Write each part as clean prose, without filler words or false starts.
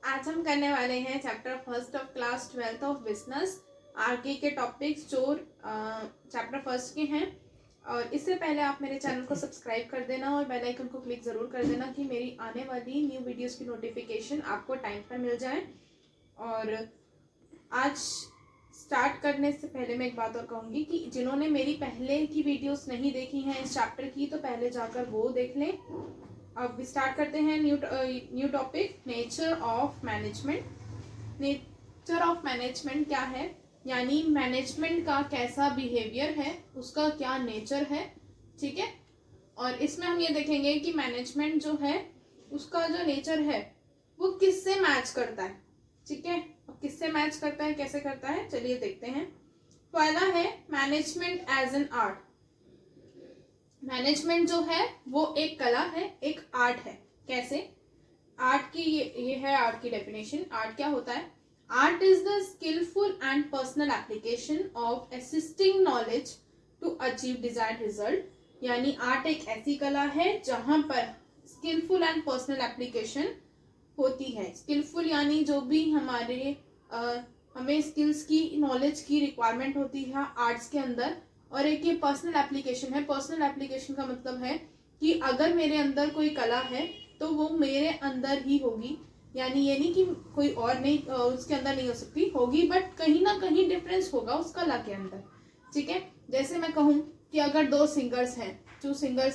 आज हम करने वाले हैं chapter first of class 12th of business RK के टॉपिक्स जो चैप्टर फर्स्ट के हैं। और इससे पहले आप मेरे चैनल को सब्सक्राइब कर देना और बेल आइकन को क्लिक ज़रूर कर देना कि मेरी आने वाली न्यू वीडियोस की नोटिफिकेशन आपको टाइम पर मिल जाए। और आज स्टार्ट करने से पहले मैं एक बात और कहूँगी कि जिन्होंने मेरी पहले की वीडियोस नहीं देखी हैं इस चैप्टर की, तो पहले जाकर वो देख लें। अब स्टार्ट करते हैं new topic, nature of management. Nature of management क्या है, यानी मैनेजमेंट का कैसा बिहेवियर है, उसका क्या नेचर है। ठीक है, और इसमें हम ये देखेंगे कि मैनेजमेंट जो है उसका जो नेचर है वो किससे मैच करता है। ठीक है, अब किससे मैच करता है, कैसे करता है, चलिए देखते हैं। पहला है management as an art. Management जो है वो एक कला है, एक आर्ट है। कैसे? आर्ट की ये है आर्ट की डेफिनेशन। आर्ट क्या होता है? Art is the skillful and personal application of assisting knowledge to achieve desired result. यानी आर्ट एक ऐसी कला है जहां पर स्किलफुल एंड पर्सनल एप्लीकेशन होती है। स्किलफुल यानी जो भी हमें स्किल्स की, नॉलेज की रिक्वायरमेंट होती है आर्ट्स के अंदर। और एक ये पर्सनल एप्लीकेशन है। पर्सनल एप्लीकेशन का मतलब है कि अगर मेरे अंदर कोई कला है तो वो मेरे अंदर ही होगी, यानी ये नहीं कि कोई और नहीं उसके अंदर नहीं हो सकती, होगी, बट कहीं ना कहीं डिफरेंस होगा उस कला के अंदर। ठीक है, जैसे मैं कहूँ कि अगर दो सिंगर्स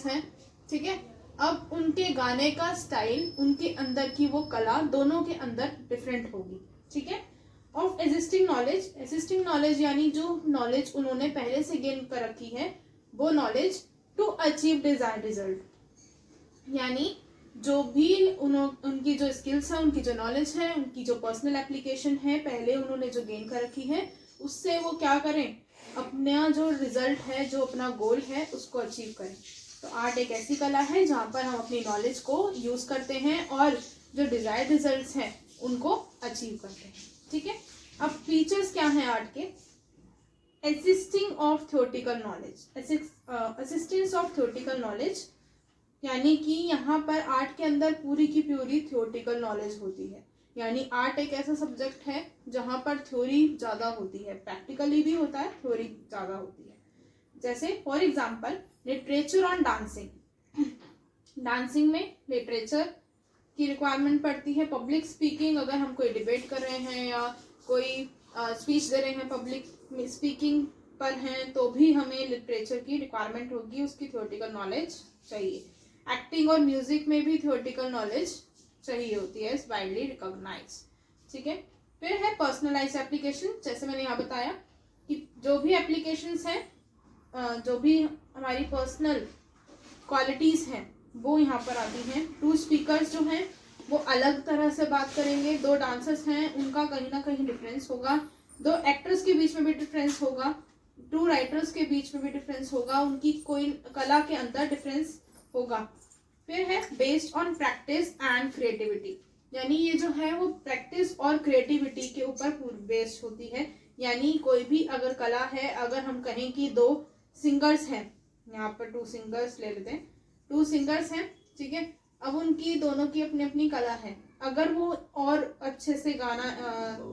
हैं, ठीक है, अब उनके गाने का स्टाइल, उनके अंदर की वो कला, दोनों के अंदर डिफरेंट होगी। ठीक है, ऑफ एग्जिस्टिंग नॉलेज यानी जो नॉलेज उन्होंने पहले से गेन कर रखी है वो knowledge to achieve desired result. यानी जो भी उनकी जो स्किल्स है, उनकी जो नॉलेज है, उनकी जो पर्सनल एप्लीकेशन है, पहले उन्होंने जो गेन कर रखी है, उससे वो क्या करें, अपना जो रिजल्ट है, जो अपना गोल है, उसको अचीव करें। तो आर्ट एक ऐसी कला है जहाँ पर हम अपनी नॉलेज को यूज करते हैं और जो डिजायर्ड रिजल्ट्स हैं उनको अचीव करते हैं। ठीक है, अब फीचर्स क्या हैं आर्ट के? Assisting of theoretical knowledge, assistance of theoretical knowledge, यानी कि यहाँ पर आर्ट के अंदर पूरी की पूरी थ्योरेटिकल नॉलेज होती है। यानी आर्ट एक ऐसा सब्जेक्ट है जहाँ पर थ्योरी ज़्यादा होती है, प्रैक्टिकली भी होता है, थ्योरी ज़्यादा होती है। जैसे for example literature on dancing. Dancing में लिटरेचर की रिक्वायरमेंट पड़ती है। पब्लिक स्पीकिंग, अगर हम कोई डिबेट कर रहे हैं या कोई स्पीच दे रहे हैं, पब्लिक स्पीकिंग पर हैं, तो भी हमें लिटरेचर की रिक्वायरमेंट होगी, उसकी थ्योरेटिकल नॉलेज चाहिए। एक्टिंग और म्यूजिक में भी थ्योरेटिकल नॉलेज चाहिए होती है, इज वाइडली रिकॉग्नाइज। ठीक है, फिर है पर्सनलाइज एप्लीकेशन। जैसे मैंने यहाँ बताया कि जो भी एप्लीकेशंस हैं, जो भी हमारी पर्सनल क्वालिटीज हैं वो यहाँ पर आती हैं। टू स्पीकर्स जो हैं वो अलग तरह से बात करेंगे। दो डांसर्स हैं, उनका कहीं ना कहीं डिफरेंस होगा। दो एक्टर्स के बीच में भी डिफरेंस होगा। टू राइटर्स के बीच में भी डिफरेंस होगा, उनकी कोई कला के अंदर डिफरेंस होगा। फिर है based on practice and creativity, यानी ये जो है वो प्रैक्टिस और क्रिएटिविटी के ऊपर बेस्ड होती है। यानी कोई भी अगर कला है, अगर हम कहें कि दो सिंगर्स हैं, यहाँ पर टू सिंगर्स ले लेते हैं, टू सिंगर्स हैं, ठीक है, अब उनकी दोनों की अपनी अपनी कला है। अगर वो और अच्छे से गाना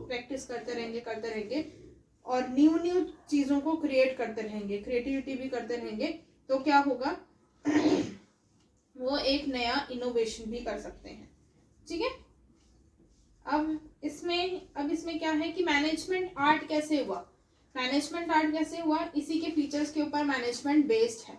प्रैक्टिस करते रहेंगे और न्यू चीज़ों को क्रिएट करते रहेंगे, क्रिएटिविटी भी करते रहेंगे, तो क्या होगा वो एक नया इनोवेशन भी कर सकते हैं। ठीक है, अब इसमें क्या है कि मैनेजमेंट आर्ट कैसे हुआ। मैनेजमेंट आर्ट कैसे हुआ, इसी के फीचर्स के ऊपर मैनेजमेंट बेस्ड है।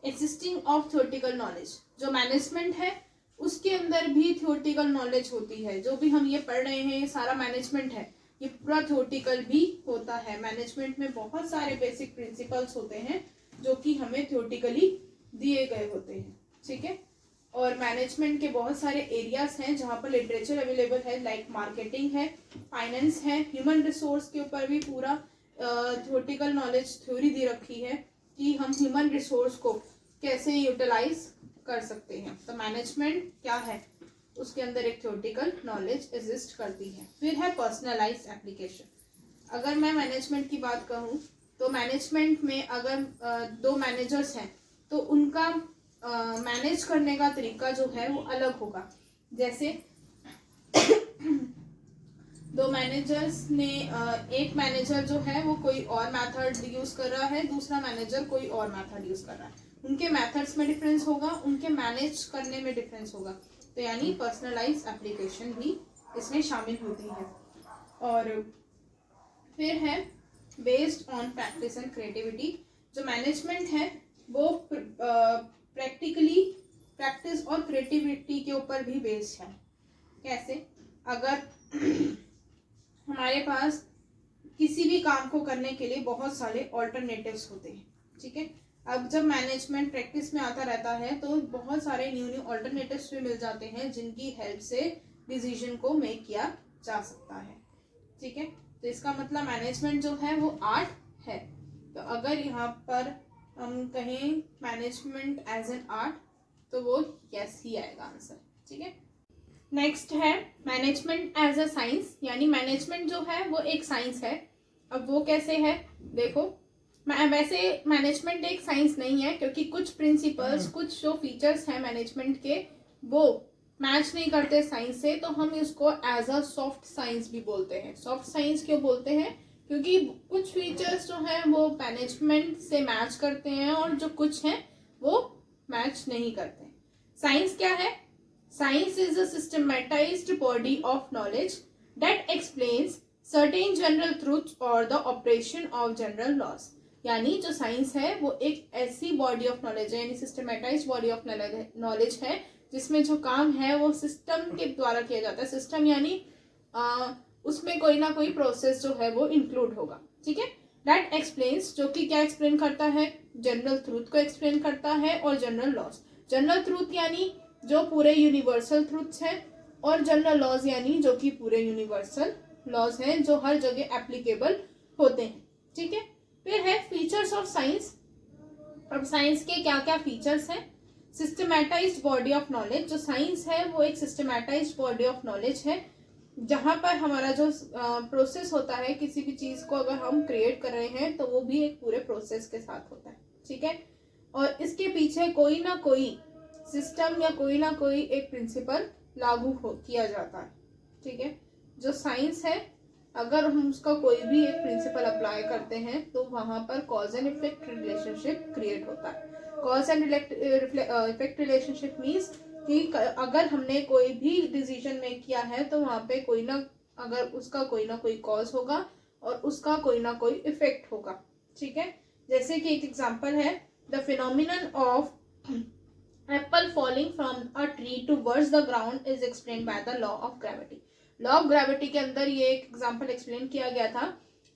एक्सिस्टिंग ऑफ थ्योरेटिकल नॉलेज, जो मैनेजमेंट है उसके अंदर भी थ्योरेटिकल नॉलेज होती है। जो भी हम ये पढ़ रहे हैं ये सारा मैनेजमेंट है, ये पूरा थ्योरेटिकल भी होता है। मैनेजमेंट में बहुत सारे बेसिक प्रिंसिपल्स होते हैं जो कि हमें थ्योरेटिकली दिए गए होते हैं। ठीक है, और मैनेजमेंट के बहुत सारे एरियाज हैं जहाँ पर लिटरेचर अवेलेबल है, लाइक मार्केटिंग है, फाइनेंस है, ह्यूमन रिसोर्स के ऊपर भी पूरा थ्योरेटिकल नॉलेज, थ्योरी दे रखी है कि हम ह्यूमन रिसोर्स को कैसे यूटिलाइज कर सकते हैं। तो मैनेजमेंट क्या है, उसके अंदर एक थ्योरेटिकल नॉलेज एग्जिस्ट करती है। फिर है पर्सनलाइज एप्लीकेशन। अगर मैं मैनेजमेंट की बात कहूँ तो मैनेजमेंट में अगर दो मैनेजर्स हैं तो उनका मैनेज करने का तरीका जो है वो अलग होगा। जैसे दो मैनेजर्स ने एक मैनेजर जो है वो कोई और मेथड यूज कर रहा है, दूसरा मैनेजर कोई और मेथड यूज कर रहा है, उनके मेथड्स में डिफरेंस होगा, उनके मैनेज करने में डिफरेंस होगा, तो यानी पर्सनलाइज एप्लीकेशन भी इसमें शामिल होती है। और फिर है based on practice and creativity. जो मैनेजमेंट है वो प्रैक्टिकली प्रैक्टिस और क्रिएटिविटी के ऊपर भी बेस्ड है। कैसे? अगर हमारे पास किसी भी काम को करने के लिए बहुत सारे ऑल्टरनेटिव्स होते हैं, ठीक है, अब जब मैनेजमेंट प्रैक्टिस में आता रहता है तो बहुत सारे न्यू ऑल्टरनेटिव्स भी मिल जाते हैं जिनकी हेल्प से डिसीजन को मेक किया जा सकता है, ठीक है। तो इसका मतलब मैनेजमेंट जो है वो आर्ट है। तो अगर यहाँ पर हम कहें मैनेजमेंट एज एन आर्ट तो वो यस ही आएगा आंसर, ठीक है। नेक्स्ट है मैनेजमेंट एज अ साइंस, यानी मैनेजमेंट जो है वो एक साइंस है। अब वो कैसे है? देखो, वैसे मैनेजमेंट एक साइंस नहीं है क्योंकि कुछ प्रिंसिपल्स, कुछ जो फीचर्स हैं मैनेजमेंट के वो मैच नहीं करते साइंस से, तो हम इसको एज अ सॉफ्ट साइंस भी बोलते हैं। सॉफ्ट साइंस क्यों बोलते हैं? क्योंकि कुछ फीचर्स जो हैं वो मैनेजमेंट से मैच करते हैं और जो कुछ हैं वो मैच नहीं करते। साइंस क्या है? Science is a systematised body of knowledge that explains certain general truths और the operation of general laws. यानी जो साइंस है वो एक ऐसी बॉडी ऑफ नॉलेज है, यानी सिस्टमैटाइज्ड बॉडी ऑफ नॉलेज है जिसमें जो काम है वो सिस्टम के द्वारा किया जाता है। सिस्टम यानी उसमें कोई ना कोई प्रोसेस जो है वो इंक्लूड होगा, ठीक है। दैट एक्सप्लेन्स, जो कि क्या एक्सप्लेन करता है? जनरल ट्रूथ को एक्सप्लेन करता है और जनरल लॉज। जनरल ट्रूथ यानी जो पूरे यूनिवर्सल ट्रूथ्स हैं, और जनरल लॉज यानी जो कि पूरे यूनिवर्सल लॉज हैं जो हर जगह एप्लीकेबल होते हैं, ठीक है। फिर है फीचर्स ऑफ साइंस। अब साइंस के क्या क्या फीचर्स हैं? सिस्टमैटाइज्ड बॉडी ऑफ नॉलेज। जो साइंस है वो एक सिस्टमैटाइज्ड बॉडी ऑफ नॉलेज है जहां पर हमारा जो प्रोसेस होता है, किसी भी चीज को अगर हम क्रिएट कर रहे हैं तो वो भी एक पूरे प्रोसेस के साथ होता है, ठीक है। और इसके पीछे कोई ना कोई सिस्टम या कोई ना कोई एक प्रिंसिपल लागू किया जाता है, ठीक है। जो साइंस है, अगर हम उसका कोई भी एक प्रिंसिपल अप्लाई करते हैं तो वहां पर cause and effect relationship create होता है। Cause and effect relationship means कि अगर हमने कोई भी डिसीजन मेक किया है तो वहां पे कोई ना, अगर उसका कोई ना कोई कॉज होगा और उसका कोई ना कोई इफेक्ट होगा, ठीक है। जैसे कि एक एग्जांपल है, the phenomenon of Apple falling from a tree towards the ground is explained by the law of gravity. Law of gravity के अंदर ये एक एग्जांपल एक्सप्लेन किया गया था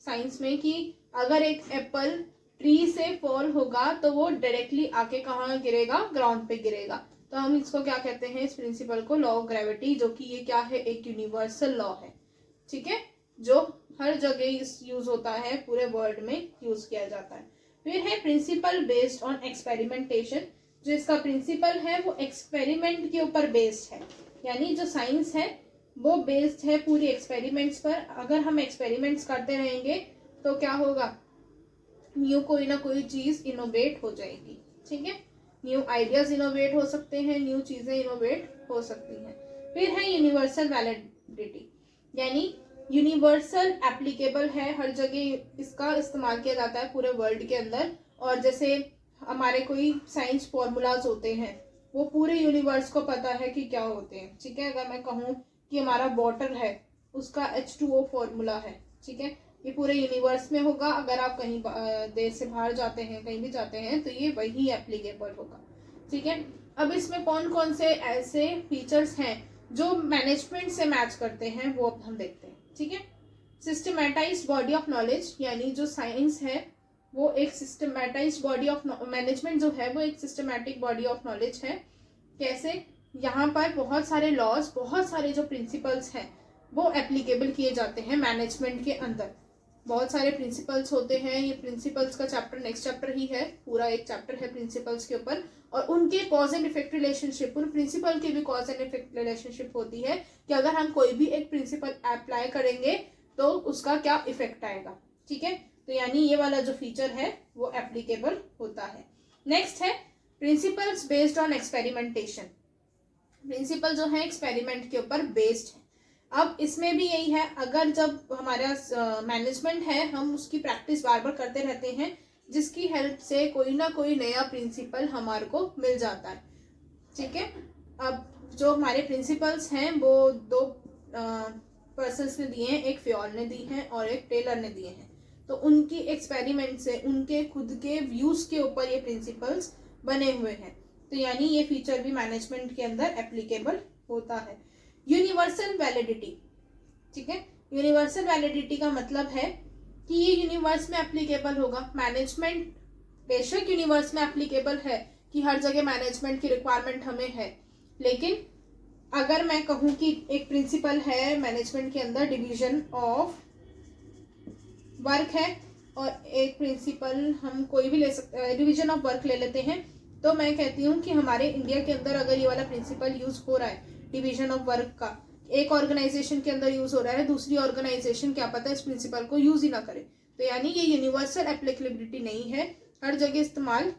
साइंस में कि अगर एक एप्पल ट्री से फॉल होगा तो वो डायरेक्टली आके कहाँ गिरेगा? ग्राउंड पे गिरेगा। तो हम इसको क्या कहते हैं? इस प्रिंसिपल को लॉ ऑफ ग्रेविटी, जो कि ये क्या है? एक यूनिवर्सल लॉ है, ठीक है, जो हर जगह यूज होता है, पूरे वर्ल्ड में यूज किया जाता है। फिर है प्रिंसिपल बेस्ड ऑन एक्सपेरिमेंटेशन। जो इसका प्रिंसिपल है वो एक्सपेरिमेंट के ऊपर बेस्ड है, यानी जो साइंस है वो बेस्ड है पूरी एक्सपेरिमेंट्स पर। अगर हम एक्सपेरिमेंट्स करते रहेंगे तो क्या होगा? न्यू कोई ना कोई चीज इनोवेट हो जाएगी, ठीक है। न्यू आइडियाज इनोवेट हो सकते हैं, न्यू चीजें इनोवेट हो सकती हैं। फिर है यूनिवर्सल वैलिडिटी, यानी यूनिवर्सल एप्लीकेबल है, हर जगह इसका इस्तेमाल किया जाता है पूरे वर्ल्ड के अंदर। और जैसे हमारे कोई साइंस फॉर्मूलाज होते हैं वो पूरे यूनिवर्स को पता है कि क्या होते हैं, ठीक है। अगर मैं कहूँ कि हमारा वाटर है, उसका H2O फॉर्मूला है, ठीक है, ये पूरे यूनिवर्स में होगा। अगर आप कहीं देश से बाहर जाते हैं, कहीं भी जाते हैं, तो ये वही एप्लीकेबल होगा, ठीक है। अब इसमें कौन कौन से ऐसे फीचर्स हैं जो मैनेजमेंट से मैच करते हैं वो अब हम देखते हैं, ठीक है। सिस्टमैटाइज्ड बॉडी ऑफ नॉलेज, यानी जो साइंस है वो एक सिस्टमैटाइज्ड बॉडी ऑफ मैनेजमेंट जो है वो एक सिस्टमैटिक बॉडी ऑफ नॉलेज है। कैसे? यहाँ पर बहुत सारे लॉज, बहुत सारे जो प्रिंसिपल्स हैं वो एप्लीकेबल किए जाते हैं मैनेजमेंट के अंदर। बहुत सारे प्रिंसिपल्स होते हैं, ये प्रिंसिपल्स का चैप्टर नेक्स्ट चैप्टर ही है, पूरा एक चैप्टर है प्रिंसिपल्स के ऊपर। और उनके कॉज एंड इफेक्ट रिलेशनशिप, उन प्रिंसिपल की भी कॉज एंड इफेक्ट रिलेशनशिप होती है कि अगर हम कोई भी एक प्रिंसिपल अप्लाई करेंगे तो उसका क्या इफेक्ट आएगा, ठीक है। तो यानी ये वाला जो फीचर है वो एप्लीकेबल होता है। नेक्स्ट है principles based on experimentation. Principle जो है एक्सपेरिमेंट के ऊपर बेस्ड है। अब इसमें भी यही है, अगर जब हमारा मैनेजमेंट है, हम उसकी प्रैक्टिस बार बार करते रहते हैं, जिसकी हेल्प से कोई ना कोई नया प्रिंसिपल हमारे को मिल जाता है, ठीक है। अब जो हमारे प्रिंसिपल्स हैं वो दो पर्सन्स ने दिए हैं, एक फ्योल ने दी है और एक टेलर ने दिए हैं। तो उनकी एक्सपेरिमेंट से, उनके खुद के व्यूज के ऊपर ये प्रिंसिपल्स बने हुए हैं। तो यानी ये फीचर भी मैनेजमेंट के अंदर एप्लीकेबल होता है। यूनिवर्सल वैलिडिटी, ठीक है। यूनिवर्सल वैलिडिटी का मतलब है कि ये यूनिवर्स में एप्लीकेबल होगा। मैनेजमेंट बेशक यूनिवर्स में एप्लीकेबल है कि हर जगह मैनेजमेंट की रिक्वायरमेंट हमें है, लेकिन अगर मैं कहूँ कि एक प्रिंसिपल है मैनेजमेंट के अंदर, डिवीजन ऑफ वर्क है, और एक प्रिंसिपल हम कोई भी ले सकते हैं, डिवीजन ऑफ वर्क ले लेते हैं, तो मैं कहती हूँ कि हमारे इंडिया के अंदर अगर ये वाला प्रिंसिपल यूज हो रहा है डिवीजन ऑफ वर्क का, एक ऑर्गेनाइजेशन के अंदर यूज हो रहा है, दूसरी ऑर्गेनाइजेशन क्या पता इस प्रिंसिपल को यूज ही ना करे, तो यानी ये यूनिवर्सल एप्लीकेबिलिटी नहीं है। हर जगह इस्तेमाल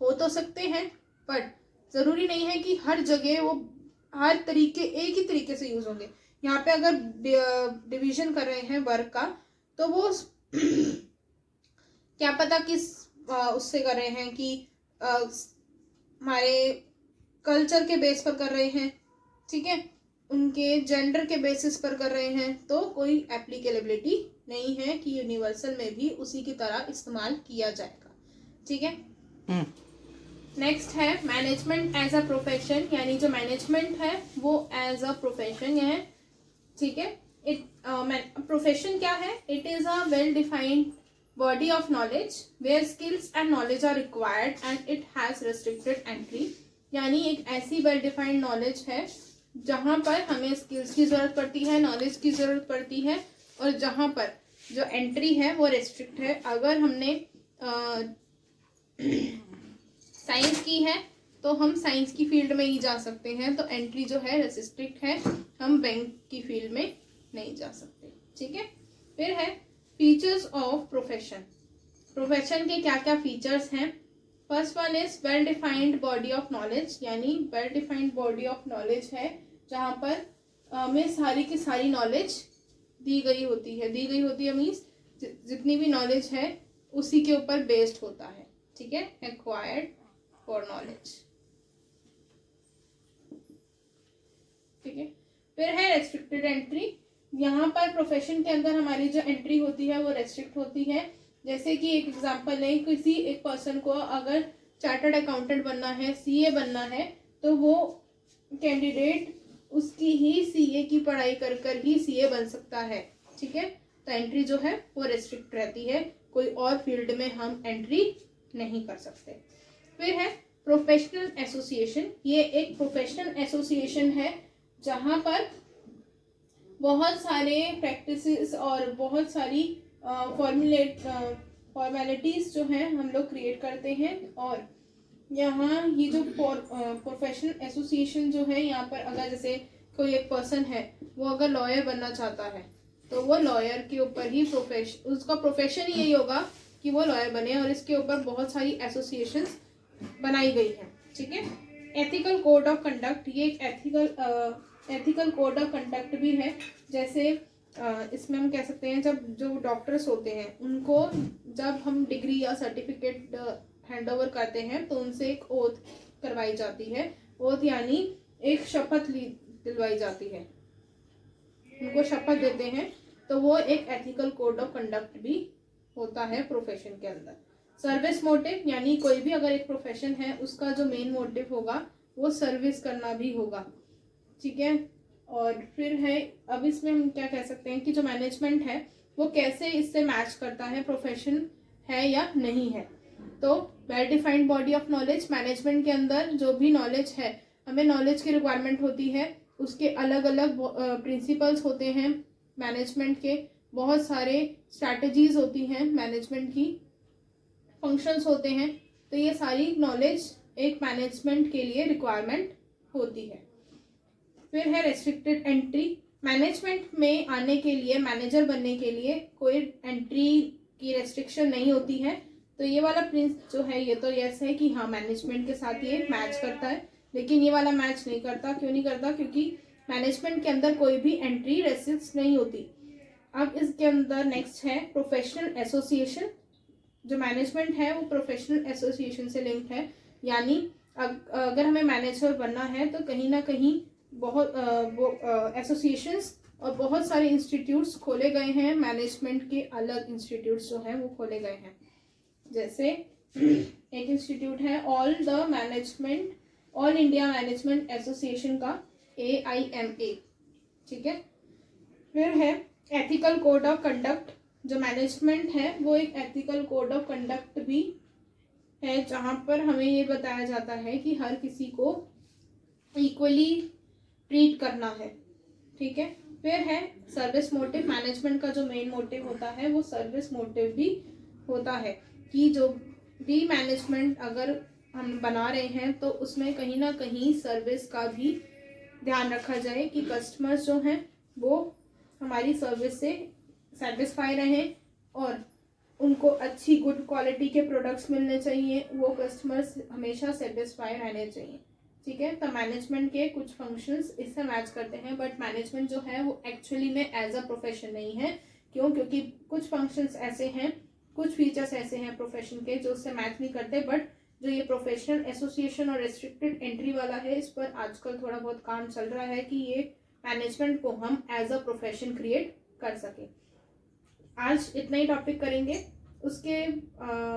हो तो सकते हैं, बट जरूरी नहीं है कि हर जगह वो हर तरीके एक ही तरीके से यूज होंगे। यहाँ पे अगर डिवीजन कर रहे हैं वर्क का, तो वो क्या पता किस उससे कर रहे हैं कि हमारे कल्चर के बेस पर कर रहे हैं, ठीक है, उनके जेंडर के बेसिस पर कर रहे हैं, तो कोई एप्लीकेबिलिटी नहीं है कि यूनिवर्सल में भी उसी की तरह इस्तेमाल किया जाएगा, ठीक है। नेक्स्ट है मैनेजमेंट एज अ प्रोफेशन, यानी जो मैनेजमेंट है वो एज अ प्रोफेशन है, ठीक है। प्रोफेशन क्या है? It is a well defined body of knowledge where skills and knowledge are required and it has restricted entry, यानी एक ऐसी वेल डिफाइंड नॉलेज है जहाँ पर हमें स्किल्स की ज़रूरत पड़ती है, नॉलेज की ज़रूरत पड़ती है, और जहाँ पर जो एंट्री है वो रेस्ट्रिक्ट है। अगर हमने साइंस की है तो हम साइंस की फील्ड में ही जा सकते हैं, तो एंट्री जो है रेस्ट्रिक्ट है, हम बैंक की फील्ड में नहीं जा सकते, ठीक है। फिर है फीचर्स ऑफ प्रोफेशन। प्रोफेशन के क्या क्या फीचर्स हैं? First one is well defined body of knowledge, यानी well defined body of knowledge है जहाँ पर हमें सारी की सारी नॉलेज दी गई होती है मीन्स जितनी भी नॉलेज है उसी के ऊपर बेस्ड होता है, ठीक है, एक्वायर्ड फॉर नॉलेज, ठीक है। फिर है रेस्ट्रिक्टेड एंट्री, यहाँ पर प्रोफेशन के अंदर हमारी जो एंट्री होती है वो रेस्ट्रिक्ट होती है। जैसे कि एक एग्जांपल है, किसी एक पर्सन को अगर चार्टर्ड अकाउंटेंट बनना है, सीए बनना है, तो वो कैंडिडेट उसकी ही सीए की पढ़ाई कर कर ही सीए बन सकता है, ठीक है। तो एंट्री जो है वो रेस्ट्रिक्ट रहती है, कोई और फील्ड में हम एंट्री नहीं कर सकते। फिर है प्रोफेशनल एसोसिएशन, ये एक प्रोफेशनल एसोसिएशन है जहाँ पर बहुत सारे प्रैक्टिसेस और बहुत सारी फॉर्मेलिटीज जो हैं हम लोग क्रिएट करते हैं, और यहाँ ये जो प्रोफेशनल एसोसिएशन जो है, यहाँ पर अगर जैसे कोई एक पर्सन है वो अगर लॉयर बनना चाहता है तो वो लॉयर के ऊपर ही उसका प्रोफेशन यही होगा कि वो लॉयर बने, और इसके ऊपर बहुत सारी एसोसिएशंस बनाई गई हैं, ठीक है। एथिकल कोड ऑफ कंडक्ट, ये एक एथिकल कोड ऑफ कंडक्ट भी है। जैसे इसमें हम कह सकते हैं जब जो डॉक्टर्स होते हैं उनको जब हम डिग्री या सर्टिफिकेट हैंड ओवर करते हैं तो उनसे एक ओथ करवाई जाती है, ओथ यानी एक शपथ दिलवाई जाती है, उनको शपथ देते हैं, तो वो एक एथिकल कोड ऑफ कंडक्ट भी होता है प्रोफेशन के अंदर। सर्विस मोटिव, यानी कोई भी अगर एक प्रोफेशन है उसका जो मेन मोटिव होगा वो सर्विस करना भी होगा, ठीक है। और फिर है, अब इसमें हम क्या कह सकते हैं कि जो मैनेजमेंट है वो कैसे इससे मैच करता है, प्रोफेशन है या नहीं है। तो well defined body of knowledge, management के अंदर जो भी नॉलेज है, हमें नॉलेज की रिक्वायरमेंट होती है, उसके अलग अलग प्रिंसिपल्स होते हैं मैनेजमेंट के, बहुत सारे स्ट्रैटेजीज होती हैं मैनेजमेंट की, फंक्शंस होते हैं, तो ये सारी नॉलेज एक मैनेजमेंट के लिए रिक्वायरमेंट होती है। फिर है रेस्ट्रिक्टेड एंट्री, मैनेजमेंट में आने के लिए, मैनेजर बनने के लिए कोई एंट्री की रेस्ट्रिक्शन नहीं होती है। तो ये वाला प्रिंस जो है ये तो यस है कि हाँ मैनेजमेंट के साथ ये मैच करता है, लेकिन ये वाला मैच नहीं करता। क्यों नहीं करता? क्योंकि मैनेजमेंट के अंदर कोई भी एंट्री रेस्ट्रिक्ट नहीं होती। अब इसके अंदर नेक्स्ट है प्रोफेशनल एसोसिएशन। जो मैनेजमेंट है वो प्रोफेशनल एसोसिएशन से लिंक्ड है, यानी अगर हमें मैनेजर बनना है तो कहीं ना कहीं बहुत एसोसिएशंस और बहुत सारे इंस्टीट्यूट्स खोले गए हैं, मैनेजमेंट के अलग इंस्टीट्यूट्स जो हैं वो खोले गए हैं। जैसे एक इंस्टीट्यूट है ऑल इंडिया मैनेजमेंट एसोसिएशन का, AIMA, ठीक है। फिर है एथिकल कोड ऑफ कंडक्ट। जो मैनेजमेंट है वो एक एथिकल कोड ऑफ कंडक्ट भी है, जहाँ पर हमें ये बताया जाता है कि हर किसी को इक्वली ट्रीट करना है, ठीक है। फिर है सर्विस मोटिव। मैनेजमेंट का जो मेन मोटिव होता है वो सर्विस मोटिव भी होता है, कि जो भी मैनेजमेंट अगर हम बना रहे हैं तो उसमें कहीं ना कहीं सर्विस का भी ध्यान रखा जाए कि कस्टमर्स जो हैं वो हमारी सर्विस से सेटिस्फाई रहें और उनको अच्छी गुड क्वालिटी के प्रोडक्ट्स मिलने चाहिए, वो कस्टमर्स हमेशा सेटिस्फाई रहने चाहिए, ठीक है। तो मैनेजमेंट के कुछ फंक्शंस इससे मैच करते हैं, बट मैनेजमेंट जो है वो एक्चुअली में एज अ प्रोफेशन नहीं है। क्यों? क्योंकि कुछ फंक्शंस ऐसे हैं, कुछ फीचर्स ऐसे हैं प्रोफेशन के जो उससे मैच नहीं करते। बट जो ये प्रोफेशनल एसोसिएशन और रेस्ट्रिक्टेड एंट्री वाला है, इस पर आजकल थोड़ा बहुत काम चल रहा है कि ये मैनेजमेंट को हम एज अ प्रोफेशन क्रिएट कर सके। आज इतना ही टॉपिक करेंगे। उसके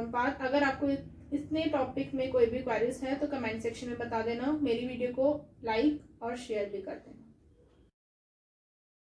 बाद अगर आपको इतने टॉपिक में कोई भी क्वेरीज है तो कमेंट सेक्शन में बता देना। मेरी वीडियो को लाइक और शेयर भी कर दें।